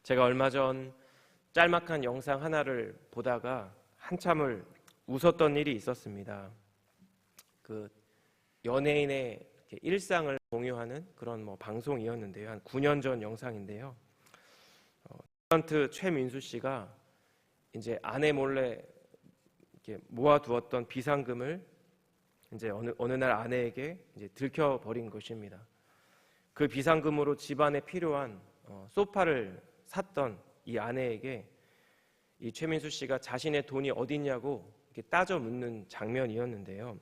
제가 얼마 전 짤막한 영상 하나를 보다가 한참을 웃었던 일이 있었습니다. 그 연예인의 일상을 공유하는 그런 방송이었는데요. 한 9년 전 영상인데요. 탤런트 최민수 씨가 이제 아내 몰래 이렇게 모아두었던 비상금을 이제 어느 날 아내에게 이제 들켜버린 것입니다. 그 비상금으로 집안에 필요한 소파를 샀던 이 아내에게 이 최민수 씨가 자신의 돈이 어딨냐고 이렇게 따져 묻는 장면이었는데요.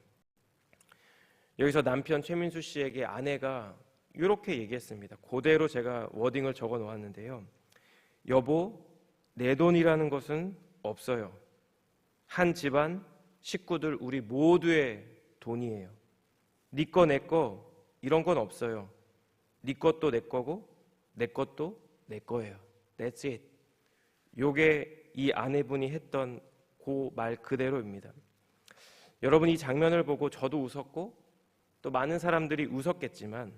여기서 남편 최민수 씨에게 아내가 이렇게 얘기했습니다. 그대로 제가 워딩을 적어 놓았는데요. 여보, 내 돈이라는 것은 없어요. 한 집안 식구들 우리 모두의 돈이에요. 네 거 내 거 이런 건 없어요. 네 것도 내 거고 내 것도 내 거예요. That's it. 요게 이 아내분이 했던 그 말 그대로입니다. 여러분, 이 장면을 보고 저도 웃었고 또 많은 사람들이 웃었겠지만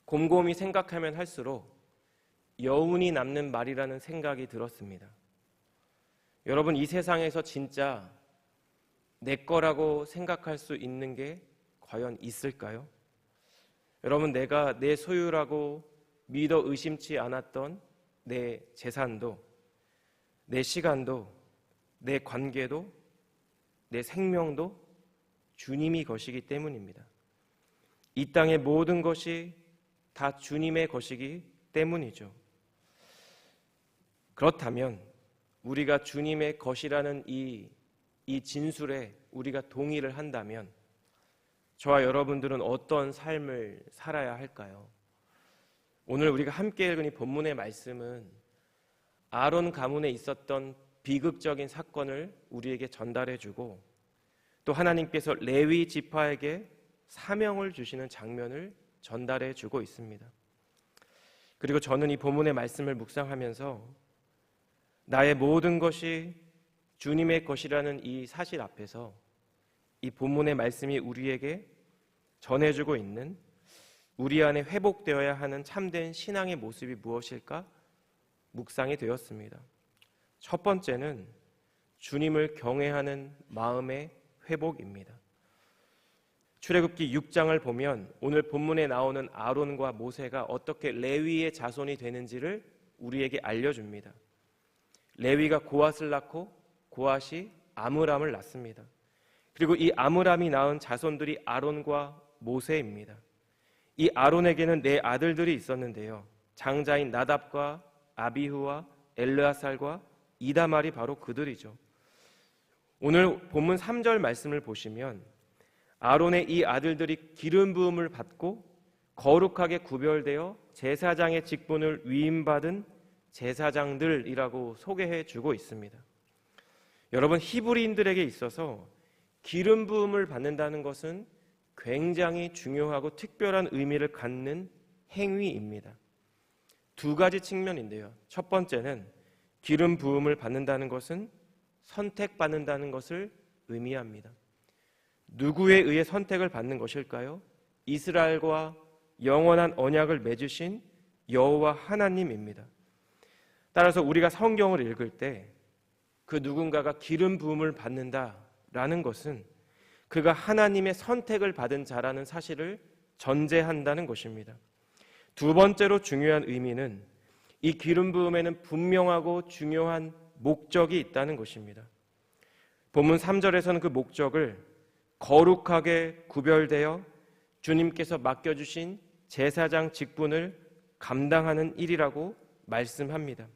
곰곰이 생각하면 할수록 여운이 남는 말이라는 생각이 들었습니다. 여러분, 이 세상에서 진짜 내 거라고 생각할 수 있는 게 과연 있을까요? 여러분, 내가 내 소유라고 믿어 의심치 않았던 내 재산도, 내 시간도, 내 관계도, 내 생명도 주님이 것이기 때문입니다. 이 땅의 모든 것이 다 주님의 것이기 때문이죠. 그렇다면 우리가 주님의 것이라는 이 진술에 우리가 동의를 한다면 저와 여러분들은 어떤 삶을 살아야 할까요? 오늘 우리가 함께 읽은 이 본문의 말씀은 아론 가문에 있었던 비극적인 사건을 우리에게 전달해주고 또 하나님께서 레위 지파에게 사명을 주시는 장면을 전달해주고 있습니다. 그리고 저는 이 본문의 말씀을 묵상하면서 나의 모든 것이 주님의 것이라는 이 사실 앞에서 이 본문의 말씀이 우리에게 전해주고 있는 우리 안에 회복되어야 하는 참된 신앙의 모습이 무엇일까 묵상이 되었습니다. 첫 번째는 주님을 경외하는 마음의 회복입니다. 출애굽기 6장을 보면 오늘 본문에 나오는 아론과 모세가 어떻게 레위의 자손이 되는지를 우리에게 알려줍니다. 레위가 고앗을 낳고 고앗이 아므람을 낳습니다. 그리고 이 아므람이 낳은 자손들이 아론과 모세입니다. 이 아론에게는 네 아들들이 있었는데요. 장자인 나답과 아비후와 엘르아살과 이다말이 바로 그들이죠. 오늘 본문 3절 말씀을 보시면 아론의 이 아들들이 기름 부음을 받고 거룩하게 구별되어 제사장의 직분을 위임받은 제사장들이라고 소개해 주고 있습니다. 여러분, 히브리인들에게 있어서 기름 부음을 받는다는 것은 굉장히 중요하고 특별한 의미를 갖는 행위입니다. 두 가지 측면인데요. 첫 번째는 기름 부음을 받는다는 것은 선택받는다는 것을 의미합니다. 누구에 의해 선택을 받는 것일까요? 이스라엘과 영원한 언약을 맺으신 여호와 하나님입니다. 따라서 우리가 성경을 읽을 때 그 누군가가 기름 부음을 받는다라는 것은 그가 하나님의 선택을 받은 자라는 사실을 전제한다는 것입니다. 두 번째로 중요한 의미는 이 기름 부음에는 분명하고 중요한 목적이 있다는 것입니다. 본문 3절에서는 그 목적을 거룩하게 구별되어 주님께서 맡겨주신 제사장 직분을 감당하는 일이라고 말씀합니다.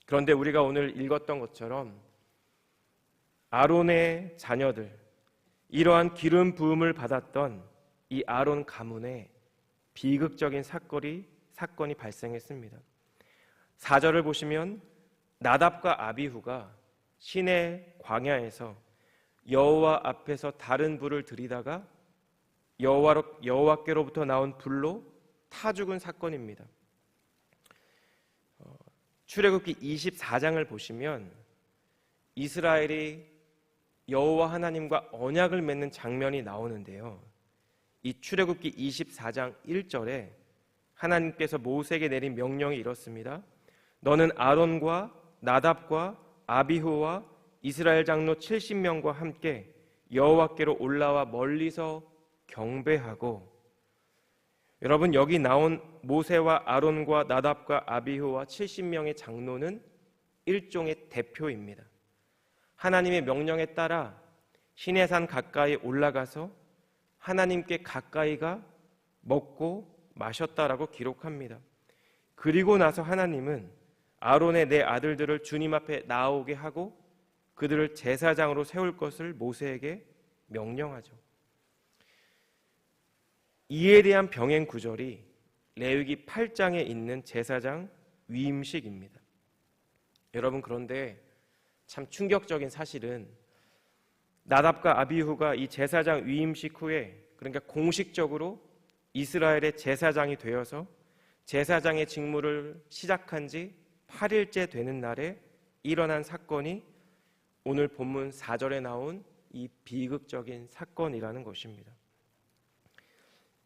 그런데 우리가 오늘 읽었던 것처럼 아론의 자녀들, 이러한 기름 부음을 받았던 이 아론 가문에 비극적인 사건이 발생했습니다. 4절을 보시면 나답과 아비후가 시내 광야에서 여호와 앞에서 다른 불을 들이다가 여호와께로부터 나온 불로 타 죽은 사건입니다. 출애굽기 24장을 보시면 이스라엘이 여호와 하나님과 언약을 맺는 장면이 나오는데요. 이 출애굽기 24장 1절에 하나님께서 모세에게 내린 명령이 이렇습니다. 너는 아론과 나답과 아비후와 이스라엘 장로 70명과 함께 여호와께로 올라와 멀리서 경배하고. 여러분, 여기 나온 모세와 아론과 나답과 아비후와 70명의 장로는 일종의 대표입니다. 하나님의 명령에 따라 시내산 가까이 올라가서 하나님께 가까이가 먹고 마셨다라고 기록합니다. 그리고 나서 하나님은 아론의 네 아들들을 주님 앞에 나오게 하고 그들을 제사장으로 세울 것을 모세에게 명령하죠. 이에 대한 병행 구절이 레위기 8장에 있는 제사장 위임식입니다. 여러분, 그런데 참 충격적인 사실은 나답과 아비후가 이 제사장 위임식 후에, 그러니까 공식적으로 이스라엘의 제사장이 되어서 제사장의 직무를 시작한 지 8일째 되는 날에 일어난 사건이 오늘 본문 4절에 나온 이 비극적인 사건이라는 것입니다.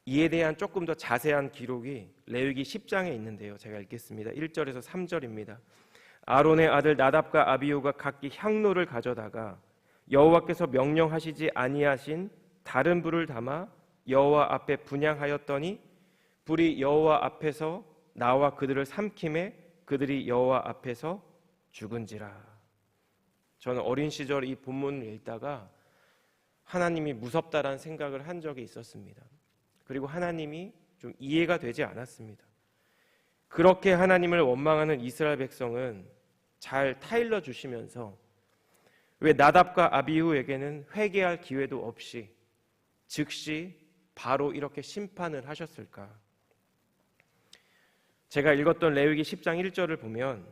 이에 대한 조금 더 자세한 기록이 레위기 10장에 있는데요. 제가 읽겠습니다. 1절에서 3절입니다. 아론의 아들 나답과 아비후가 각기 향로를 가져다가 여호와께서 명령하시지 아니하신 다른 불을 담아 여호와 앞에 분향하였더니 불이 여호와 앞에서 나와 그들을 삼킴에 그들이 여호와 앞에서 죽은지라. 저는 어린 시절 이 본문을 읽다가 하나님이 무섭다라는 생각을 한 적이 있었습니다. 그리고 하나님이 좀 이해가 되지 않았습니다. 그렇게 하나님을 원망하는 이스라엘 백성은 잘 타일러 주시면서 왜 나답과 아비후에게는 회개할 기회도 없이 즉시 바로 이렇게 심판을 하셨을까? 제가 읽었던 레위기 10장 1절을 보면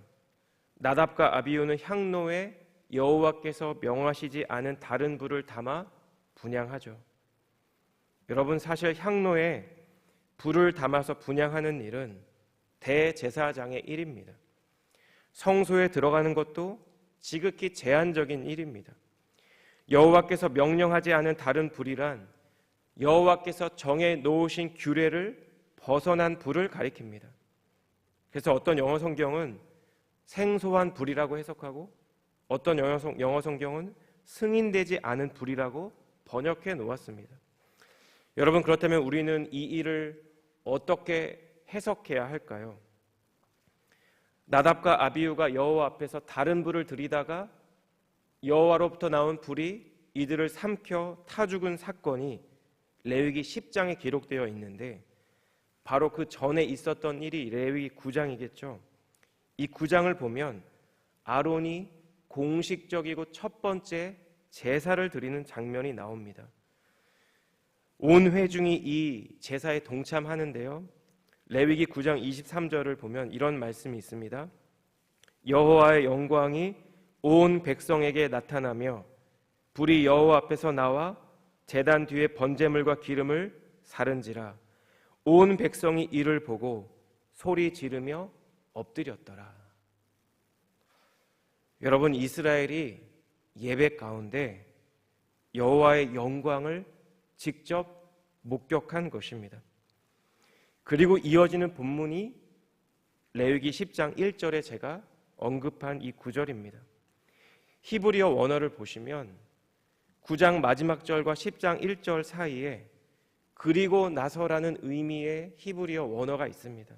나답과 아비후는 향로에 여호와께서 명하시지 않은 다른 불을 담아 분향하죠. 여러분, 사실 향로에 불을 담아서 분향하는 일은 대제사장의 일입니다. 성소에 들어가는 것도 지극히 제한적인 일입니다. 여호와께서 명령하지 않은 다른 불이란 여호와께서 정해 놓으신 규례를 벗어난 불을 가리킵니다. 그래서 어떤 영어 성경은 생소한 불이라고 해석하고 어떤 영어 성경은 승인되지 않은 불이라고 번역해 놓았습니다. 여러분, 그렇다면 우리는 이 일을 어떻게 해석해야 할까요? 나답과 아비후가 여호와 앞에서 다른 불을 들이다가 여호와로부터 나온 불이 이들을 삼켜 타 죽은 사건이 레위기 10장에 기록되어 있는데 바로 그 전에 있었던 일이 레위기 9장이겠죠. 이 9장을 보면 아론이 공식적이고 첫 번째 제사를 드리는 장면이 나옵니다. 온 회중이 이 제사에 동참하는데요. 레위기 9장 23절을 보면 이런 말씀이 있습니다. 여호와의 영광이 온 백성에게 나타나며 불이 여호와 앞에서 나와 제단 뒤에 번제물과 기름을 사른지라. 온 백성이 이를 보고 소리 지르며 엎드렸더라. 여러분, 이스라엘이 예배 가운데 여호와의 영광을 직접 목격한 것입니다. 그리고 이어지는 본문이 레위기 10장 1절에 제가 언급한 이 구절입니다. 히브리어 원어를 보시면 9장 마지막 절과 10장 1절 사이에 그리고 나서라는 의미의 히브리어 원어가 있습니다.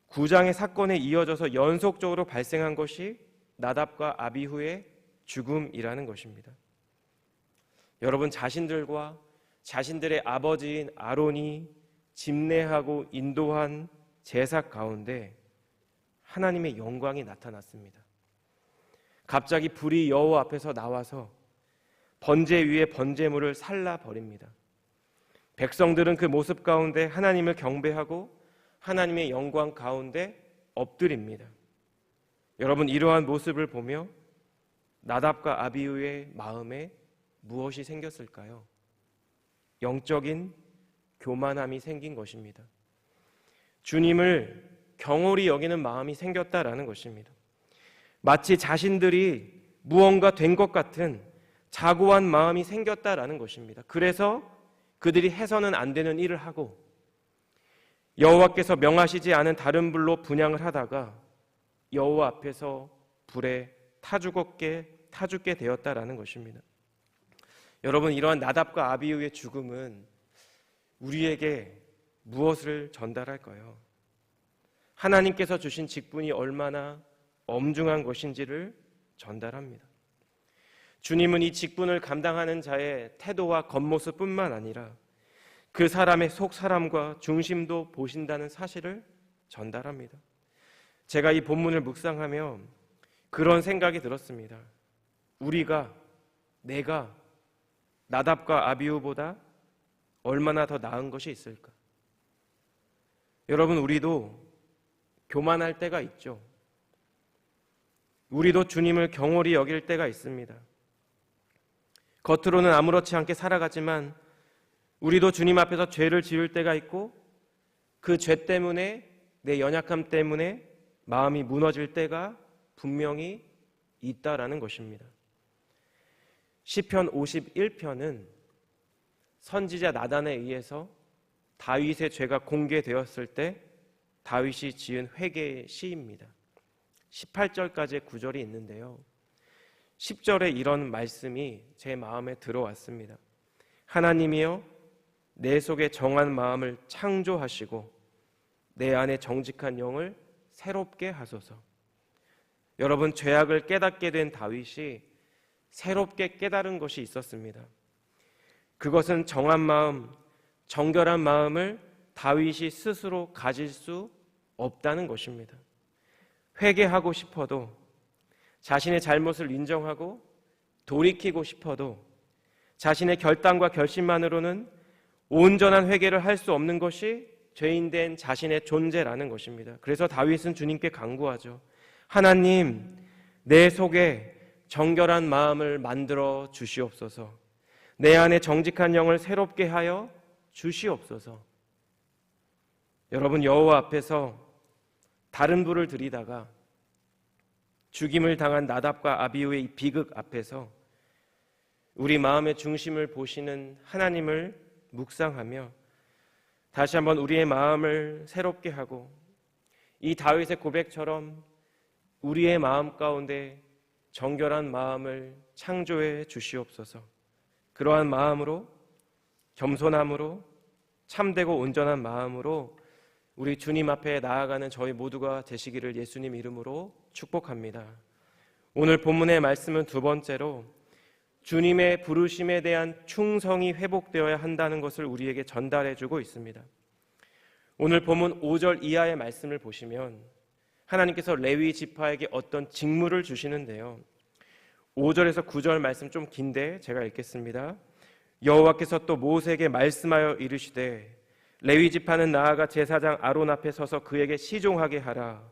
9장의 사건에 이어져서 연속적으로 발생한 것이 나답과 아비후의 죽음이라는 것입니다. 여러분, 자신들과 자신들의 아버지인 아론이 집례하고 인도한 제사 가운데 하나님의 영광이 나타났습니다. 갑자기 불이 여호와 앞에서 나와서 번제 위에 번제물을 살라버립니다. 백성들은 그 모습 가운데 하나님을 경배하고 하나님의 영광 가운데 엎드립니다. 여러분, 이러한 모습을 보며 나답과 아비후의 마음에 무엇이 생겼을까요? 영적인 교만함이 생긴 것입니다. 주님을 경홀히 여기는 마음이 생겼다라는 것입니다. 마치 자신들이 무언가 된 것 같은 자고한 마음이 생겼다라는 것입니다. 그래서 그들이 해서는 안 되는 일을 하고 여호와께서 명하시지 않은 다른 불로 분향을 하다가 여호와 앞에서 불에 타 죽게 되었다라는 것입니다. 여러분, 이러한 나답과 아비후의 죽음은 우리에게 무엇을 전달할까요? 하나님께서 주신 직분이 얼마나 엄중한 것인지를 전달합니다. 주님은 이 직분을 감당하는 자의 태도와 겉모습뿐만 아니라 그 사람의 속 사람과 중심도 보신다는 사실을 전달합니다. 제가 이 본문을 묵상하며 그런 생각이 들었습니다. 내가 나답과 아비후보다 얼마나 더 나은 것이 있을까? 여러분, 우리도 교만할 때가 있죠. 우리도 주님을 경홀히 여길 때가 있습니다. 겉으로는 아무렇지 않게 살아가지만 우리도 주님 앞에서 죄를 지을 때가 있고 그 죄 때문에, 내 연약함 때문에 마음이 무너질 때가 분명히 있다라는 것입니다. 시편 51편은 선지자 나단에 의해서 다윗의 죄가 공개되었을 때 다윗이 지은 회개의 시입니다. 18절까지의 구절이 있는데요, 10절에 이런 말씀이 제 마음에 들어왔습니다. 하나님이여, 내 속에 정한 마음을 창조하시고 내 안에 정직한 영을 새롭게 하소서. 여러분, 죄악을 깨닫게 된 다윗이 새롭게 깨달은 것이 있었습니다. 그것은 정한 마음, 정결한 마음을 다윗이 스스로 가질 수 없다는 것입니다. 회개하고 싶어도, 자신의 잘못을 인정하고 돌이키고 싶어도 자신의 결단과 결심만으로는 온전한 회개를 할 수 없는 것이 죄인된 자신의 존재라는 것입니다. 그래서 다윗은 주님께 간구하죠. 하나님, 내 속에 정결한 마음을 만들어 주시옵소서. 내 안에 정직한 영을 새롭게 하여 주시옵소서. 여러분, 여호와 앞에서 다른 불을 들이다가 죽임을 당한 나답과 아비후의 비극 앞에서 우리 마음의 중심을 보시는 하나님을 묵상하며 다시 한번 우리의 마음을 새롭게 하고 이 다윗의 고백처럼 우리의 마음 가운데 정결한 마음을 창조해 주시옵소서. 그러한 마음으로, 겸손함으로, 참되고 온전한 마음으로 우리 주님 앞에 나아가는 저희 모두가 되시기를 예수님 이름으로 축복합니다. 오늘 본문의 말씀은 두 번째로 주님의 부르심에 대한 충성이 회복되어야 한다는 것을 우리에게 전달해주고 있습니다. 오늘 본문 5절 이하의 말씀을 보시면 하나님께서 레위 지파에게 어떤 직무를 주시는데요, 5절에서 9절 말씀 좀 긴데 제가 읽겠습니다. 여호와께서 또 모세에게 말씀하여 이르시되 레위 지파는 나아가 제사장 아론 앞에 서서 그에게 시종하게 하라.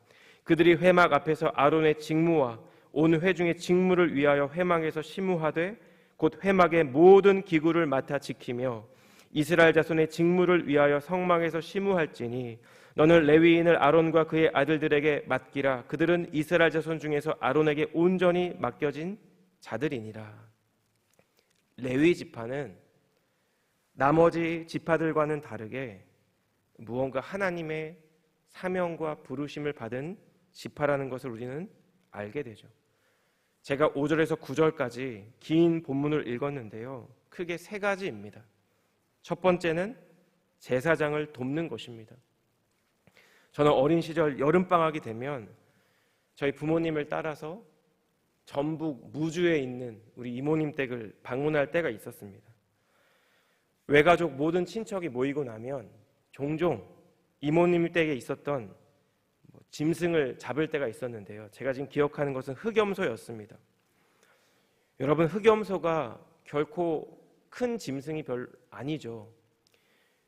그들이 회막 앞에서 아론의 직무와 온 회중의 직무를 위하여 회막에서 심우하되 곧 회막의 모든 기구를 맡아 지키며 이스라엘 자손의 직무를 위하여 성막에서 심우할지니 너는 레위인을 아론과 그의 아들들에게 맡기라. 그들은 이스라엘 자손 중에서 아론에게 온전히 맡겨진 자들이니라. 레위 지파는 나머지 지파들과는 다르게 무언가 하나님의 사명과 부르심을 받은 지파라는 것을 우리는 알게 되죠. 제가 5절에서 9절까지 긴 본문을 읽었는데요, 크게 세 가지입니다. 첫 번째는 제사장을 돕는 것입니다. 저는 어린 시절 여름방학이 되면 저희 부모님을 따라서 전북 무주에 있는 우리 이모님 댁을 방문할 때가 있었습니다. 외가족 모든 친척이 모이고 나면 종종 이모님 댁에 있었던 짐승을 잡을 때가 있었는데요, 제가 지금 기억하는 것은 흑염소였습니다. 여러분, 흑염소가 결코 큰 짐승이 별 아니죠.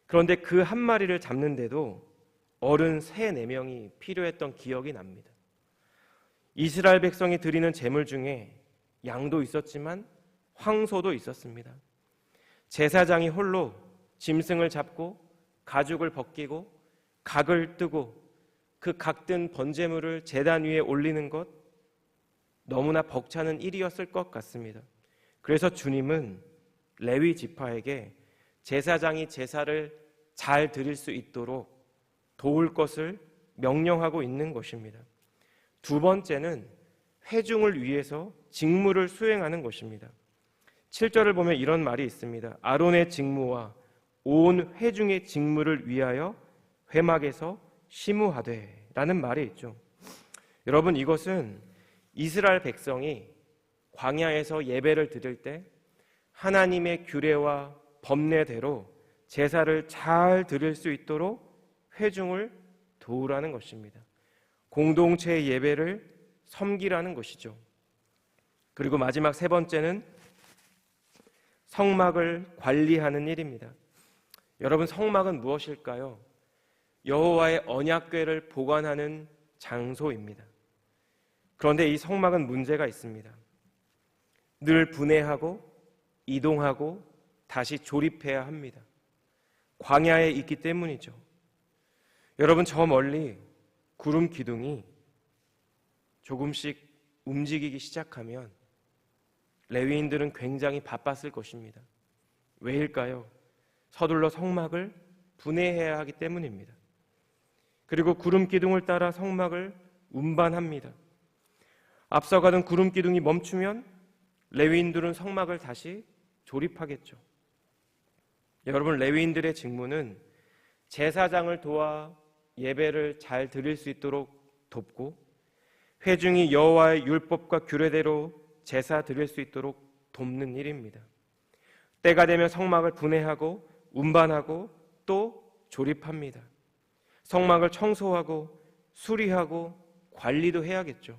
그런데 그 한 마리를 잡는데도 어른 3-4명이 필요했던 기억이 납니다. 이스라엘 백성이 드리는 제물 중에 양도 있었지만 황소도 있었습니다. 제사장이 홀로 짐승을 잡고 가죽을 벗기고 각을 뜨고 그 각든 번제물을 제단 위에 올리는 것, 너무나 벅차는 일이었을 것 같습니다. 그래서 주님은 레위 지파에게 제사장이 제사를 잘 드릴 수 있도록 도울 것을 명령하고 있는 것입니다. 두 번째는 회중을 위해서 직무를 수행하는 것입니다. 7절을 보면 이런 말이 있습니다. 아론의 직무와 온 회중의 직무를 위하여 회막에서 심우하되 라는 말이 있죠. 여러분, 이것은 이스라엘 백성이 광야에서 예배를 드릴 때 하나님의 규례와 법례대로 제사를 잘 드릴 수 있도록 회중을 도우라는 것입니다. 공동체의 예배를 섬기라는 것이죠. 그리고 마지막 세 번째는 성막을 관리하는 일입니다. 여러분, 성막은 무엇일까요? 여호와의 언약궤를 보관하는 장소입니다. 그런데 이 성막은 문제가 있습니다. 늘 분해하고 이동하고 다시 조립해야 합니다. 광야에 있기 때문이죠. 여러분, 저 멀리 구름 기둥이 조금씩 움직이기 시작하면 레위인들은 굉장히 바빴을 것입니다. 왜일까요? 서둘러 성막을 분해해야 하기 때문입니다. 그리고 구름 기둥을 따라 성막을 운반합니다. 앞서가던 구름 기둥이 멈추면 레위인들은 성막을 다시 조립하겠죠. 여러분, 레위인들의 직무는 제사장을 도와 예배를 잘 드릴 수 있도록 돕고 회중이 여호와의 율법과 규례대로 제사 드릴 수 있도록 돕는 일입니다. 때가 되면 성막을 분해하고 운반하고 또 조립합니다. 성막을 청소하고 수리하고 관리도 해야겠죠.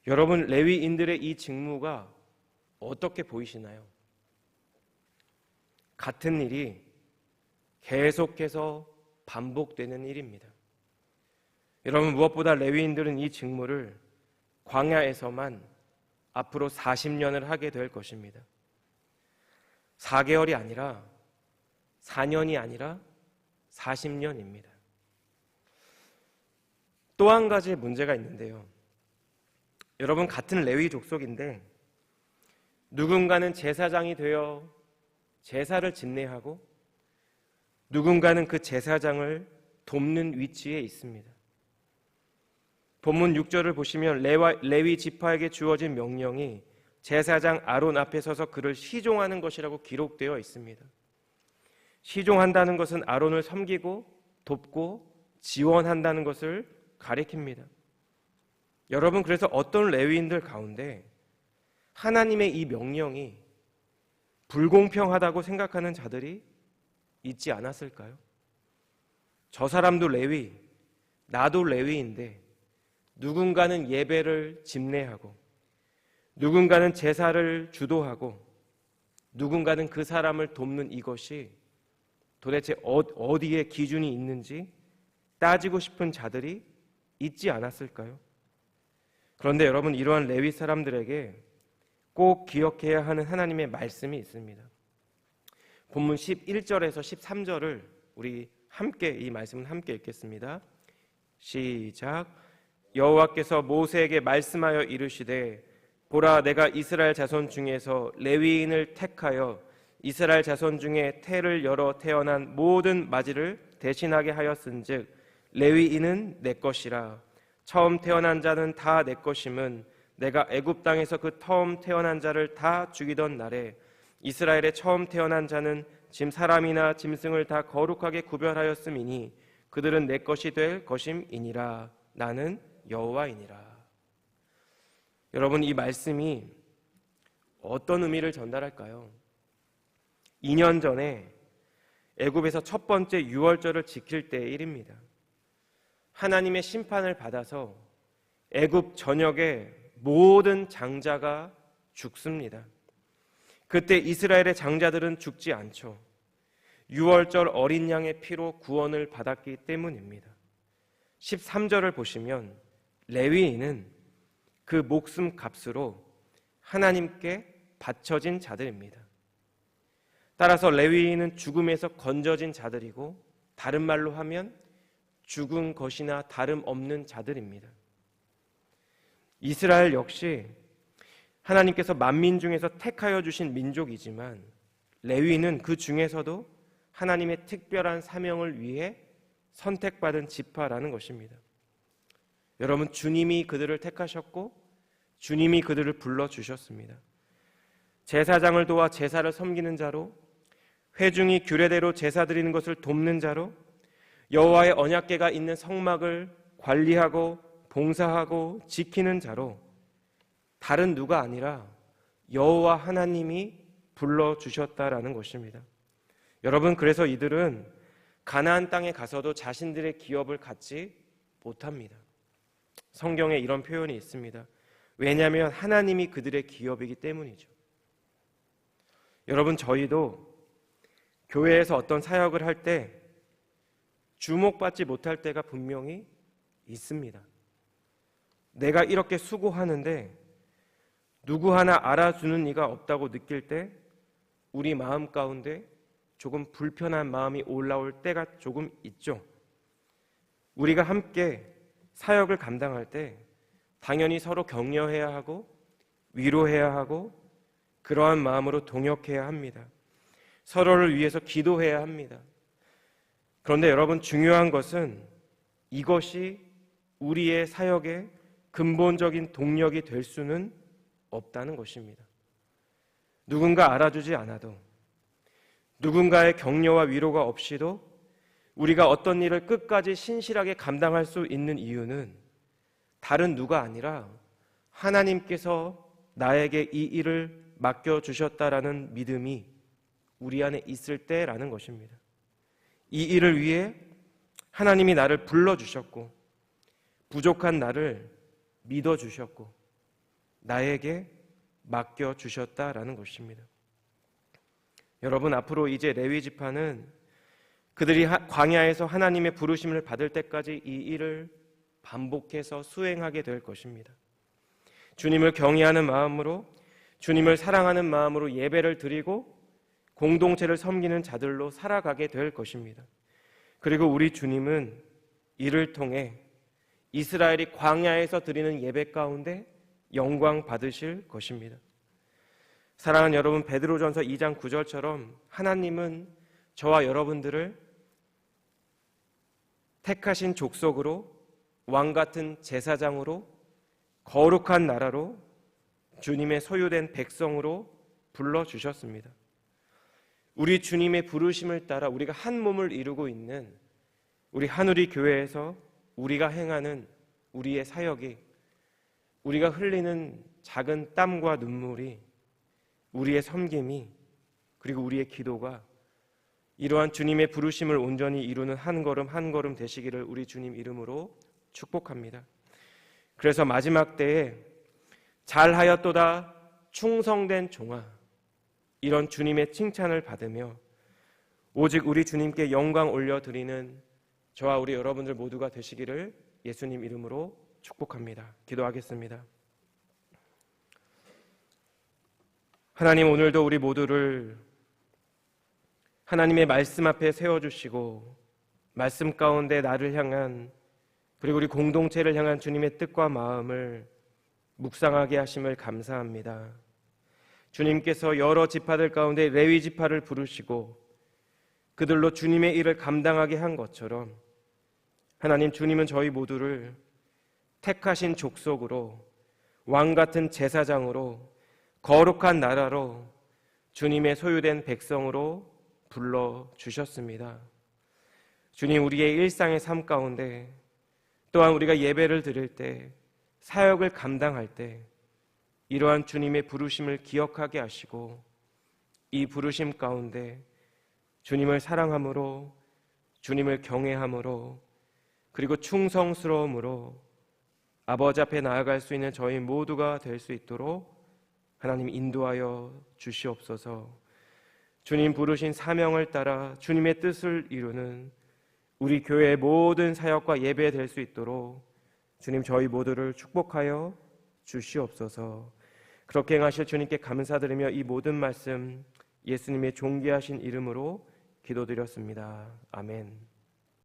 여러분, 레위인들의 이 직무가 어떻게 보이시나요? 같은 일이 계속해서 반복되는 일입니다. 여러분, 무엇보다 레위인들은 이 직무를 광야에서만 앞으로 40년을 하게 될 것입니다. 4개월이 아니라 4년이 아니라 40년입니다. 또 한 가지 문제가 있는데요. 여러분, 같은 레위 족속인데 누군가는 제사장이 되어 제사를 집례하고 누군가는 그 제사장을 돕는 위치에 있습니다. 본문 6절을 보시면 레위 지파에게 주어진 명령이 제사장 아론 앞에 서서 그를 시종하는 것이라고 기록되어 있습니다. 시종한다는 것은 아론을 섬기고 돕고 지원한다는 것을 가리킵니다. 여러분, 그래서 어떤 레위인들 가운데 하나님의 이 명령이 불공평하다고 생각하는 자들이 있지 않았을까요? 저 사람도 레위, 나도 레위인데 누군가는 예배를 집례하고 누군가는 제사를 주도하고 누군가는 그 사람을 돕는 이것이 도대체 어디에 기준이 있는지 따지고 싶은 자들이 있지 않았을까요? 그런데 여러분, 이러한 레위 사람들에게 꼭 기억해야 하는 하나님의 말씀이 있습니다. 본문 11절에서 13절을 우리 함께, 이 말씀은 함께 읽겠습니다. 시작. 여호와께서 모세에게 말씀하여 이르시되 보라, 내가 이스라엘 자손 중에서 레위인을 택하여 이스라엘 자손 중에 태를 열어 태어난 모든 마지를 대신하게 하였은즉 레위인은 내 것이라. 처음 태어난 자는 다 내 것임은 내가 애굽 땅에서 그 처음 태어난 자를 다 죽이던 날에 이스라엘의 처음 태어난 자는 짐 사람이나 짐승을 다 거룩하게 구별하였음이니 그들은 내 것이 될 것임이니라. 나는 여호와이니라. 여러분, 이 말씀이 어떤 의미를 전달할까요? 2년 전에 애굽에서 첫 번째 유월절을 지킬 때의 일입니다. 하나님의 심판을 받아서 애굽 전역의 모든 장자가 죽습니다. 그때 이스라엘의 장자들은 죽지 않죠. 유월절 어린 양의 피로 구원을 받았기 때문입니다. 13절을 보시면 레위인은 그 목숨 값으로 하나님께 바쳐진 자들입니다. 따라서 레위인은 죽음에서 건져진 자들이고 다른 말로 하면 죽은 것이나 다름없는 자들입니다. 이스라엘 역시 하나님께서 만민 중에서 택하여 주신 민족이지만 레위는 그 중에서도 하나님의 특별한 사명을 위해 선택받은 지파라는 것입니다. 여러분, 주님이 그들을 택하셨고 주님이 그들을 불러주셨습니다. 제사장을 도와 제사를 섬기는 자로, 회중이 규례대로 제사 드리는 것을 돕는 자로, 여호와의 언약궤가 있는 성막을 관리하고 봉사하고 지키는 자로 다른 누가 아니라 여호와 하나님이 불러주셨다라는 것입니다. 여러분, 그래서 이들은 가나안 땅에 가서도 자신들의 기업을 갖지 못합니다. 성경에 이런 표현이 있습니다. 왜냐하면 하나님이 그들의 기업이기 때문이죠. 여러분, 저희도 교회에서 어떤 사역을 할 때 주목받지 못할 때가 분명히 있습니다. 내가 이렇게 수고하는데 누구 하나 알아주는 이가 없다고 느낄 때 우리 마음 가운데 조금 불편한 마음이 올라올 때가 조금 있죠. 우리가 함께 사역을 감당할 때 당연히 서로 격려해야 하고 위로해야 하고 그러한 마음으로 동역해야 합니다. 서로를 위해서 기도해야 합니다. 그런데 여러분, 중요한 것은 이것이 우리의 사역의 근본적인 동력이 될 수는 없다는 것입니다. 누군가 알아주지 않아도, 누군가의 격려와 위로가 없이도 우리가 어떤 일을 끝까지 신실하게 감당할 수 있는 이유는 다른 누가 아니라 하나님께서 나에게 이 일을 맡겨주셨다라는 믿음이 우리 안에 있을 때라는 것입니다. 이 일을 위해 하나님이 나를 불러주셨고 부족한 나를 믿어주셨고 나에게 맡겨주셨다라는 것입니다. 여러분, 앞으로 이제 레위 지파는 그들이 광야에서 하나님의 부르심을 받을 때까지 이 일을 반복해서 수행하게 될 것입니다. 주님을 경외하는 마음으로, 주님을 사랑하는 마음으로 예배를 드리고 공동체를 섬기는 자들로 살아가게 될 것입니다. 그리고 우리 주님은 이를 통해 이스라엘이 광야에서 드리는 예배 가운데 영광 받으실 것입니다. 사랑하는 여러분, 베드로전서 2장 9절처럼 하나님은 저와 여러분들을 택하신 족속으로, 왕같은 제사장으로, 거룩한 나라로, 주님의 소유된 백성으로 불러주셨습니다. 우리 주님의 부르심을 따라 우리가 한 몸을 이루고 있는 우리 한우리 교회에서 우리가 행하는 우리의 사역이, 우리가 흘리는 작은 땀과 눈물이, 우리의 섬김이, 그리고 우리의 기도가 이러한 주님의 부르심을 온전히 이루는 한 걸음 한 걸음 되시기를 우리 주님 이름으로 축복합니다. 그래서 마지막 때에 잘하였도다 충성된 종아, 이런 주님의 칭찬을 받으며 오직 우리 주님께 영광 올려드리는 저와 우리 여러분들 모두가 되시기를 예수님 이름으로 축복합니다. 기도하겠습니다. 하나님, 오늘도 우리 모두를 하나님의 말씀 앞에 세워주시고 말씀 가운데 나를 향한, 그리고 우리 공동체를 향한 주님의 뜻과 마음을 묵상하게 하심을 감사합니다. 주님께서 여러 지파들 가운데 레위 지파를 부르시고 그들로 주님의 일을 감당하게 한 것처럼 하나님, 주님은 저희 모두를 택하신 족속으로, 왕같은 제사장으로, 거룩한 나라로, 주님의 소유된 백성으로 불러주셨습니다. 주님, 우리의 일상의 삶 가운데, 또한 우리가 예배를 드릴 때, 사역을 감당할 때 이러한 주님의 부르심을 기억하게 하시고 이 부르심 가운데 주님을 사랑함으로, 주님을 경외함으로, 그리고 충성스러움으로 아버지 앞에 나아갈 수 있는 저희 모두가 될 수 있도록 하나님 인도하여 주시옵소서. 주님 부르신 사명을 따라 주님의 뜻을 이루는 우리 교회의 모든 사역과 예배 될 수 있도록 주님 저희 모두를 축복하여 주시옵소서. 그렇게 행하실 주님께 감사드리며 이 모든 말씀 예수님의 존귀하신 이름으로 기도드렸습니다. 아멘.